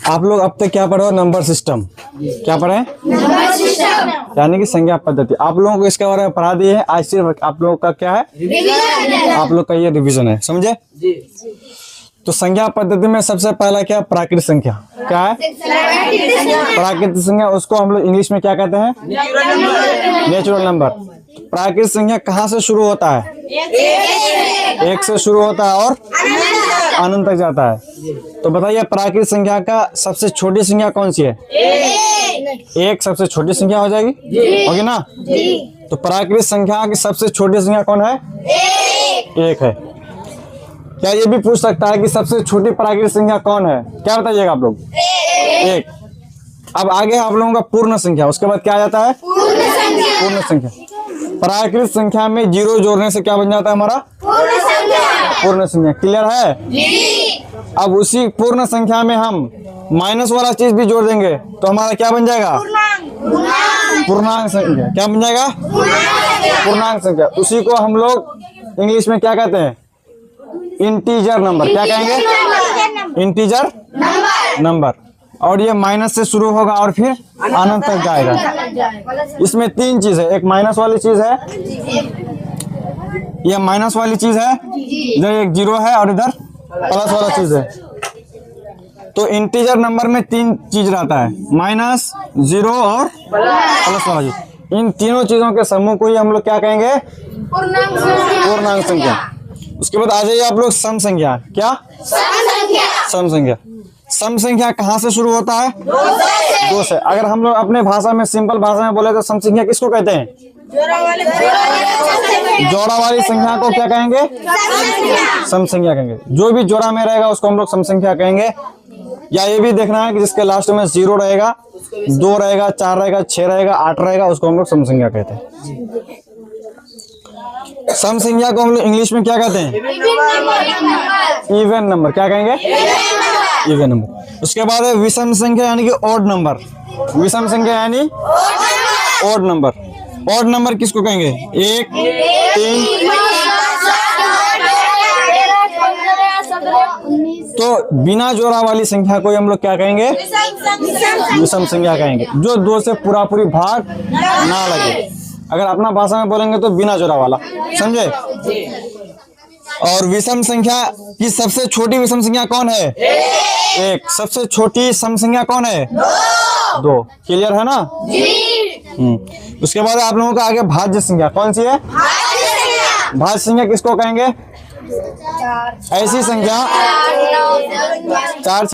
आप लोग अब तक क्या पढ़े हो? Number system. क्या पढ़े? नंबर सिस्टम, यानी कि संख्या पद्धति। आप लोगों को इसके बारे में पढ़ा दिए है। आज सिर्फ आप लोगों का क्या है? रिवीजन। आप लोग का ये रिवीजन है, समझे? तो संख्या पद्धति में सबसे पहला क्या? प्राकृत संख्या। क्या है? प्राकृत संख्या। उसको हम लोग इंग्लिश में क्या कहते हैं? Natural number. प्राकृत संख्या कहाँ से शुरू होता है? एक से शुरू होता है और अनंत तक जाता है। तो बताइए प्राकृत संख्या का सबसे छोटी संख्या कौन सी है? एक सबसे छोटी संख्या हो जाएगी, होगी ना? तो प्राकृत संख्या की सबसे छोटी संख्या कौन है? एक है। क्या ये भी पूछ सकता है कि सबसे छोटी प्राकृत संख्या कौन है? क्या बताइएगा आप लोग? एक। अब आगे आप लोगों का पूर्ण संख्या, उसके बाद क्या आ जाता है? पूर्ण संख्या। प्राकृत संख्या में जीरो जोड़ने से क्या बन जाता है हमारा? पूर्ण संख्या। क्लियर है? अब उसी पूर्ण संख्या में हम माइनस वाला चीज भी जोड़ देंगे तो हमारा क्या बन जाएगा? पूर्णांक संख्या। क्या बन जाएगा? पूर्णांक संख्या। उसी को हम लोग इंग्लिश में क्या कहते हैं? Integer number. क्या कहेंगे? Integer number. और ये माइनस से शुरू होगा और फिर अनंत तक जाएगा। इसमें तीन चीज है, एक माइनस वाली चीज है, ये माइनस वाली चीज है, इधर एक जीरो है और इधर प्लस वाला चीज है। तो इंटीजर नंबर में तीन चीज रहता है, माइनस, जीरो और प्लस वाला चीज। इन तीनों चीजों के समूह को ही हम लोग क्या कहेंगे? पूर्णांक संख्या। उसके बाद आ जाइए आप लोग सम संख्या। क्या? सम संख्या। सम संख्या कहाँ से शुरू होता है? दो से। अगर हम लोग अपने भाषा में, सिंपल भाषा में बोले तो सम संख्या किसको कहते हैं? जोड़ा वाली संख्या को क्या कहेंगे? सम संख्या कहेंगे। जो भी जोड़ा में रहेगा उसको हम लोग सम संख्या कहेंगे। या ये भी देखना है कि जिसके लास्ट में जीरो रहेगा, दो रहेगा, चार रहेगा, 6 रहेगा, 8 रहेगा, उसको हम लोग सम संख्या कहते हैं। सम संख्या को हम लोग इंग्लिश में क्या कहते हैं? Even number. क्या कहेंगे? Even number. उसके बाद है विषम संख्या यानी कि ऑड नंबर। विषम संख्या यानी ऑड नंबर। ऑड नंबर किसको कहेंगे? 1, 3। तो बिना जोड़ा वाली संख्या को हम लोग क्या कहेंगे? विषम संख्या कहेंगे। जो दो से पूरा पूरी भाग ना लगे। अगर अपना भाषा में बोलेंगे तो बिना जोड़ा वाला, समझे? और विषम संख्या की सबसे छोटी विषम संख्या कौन है? एक। सबसे छोटी सम संख्या कौन है? 2। क्लियर है ना? उसके बाद आप लोगों का आगे भाज्य संख्या कौन सी है? भाज्य संख्या किसको कहेंगे? ऐसी संख्या 4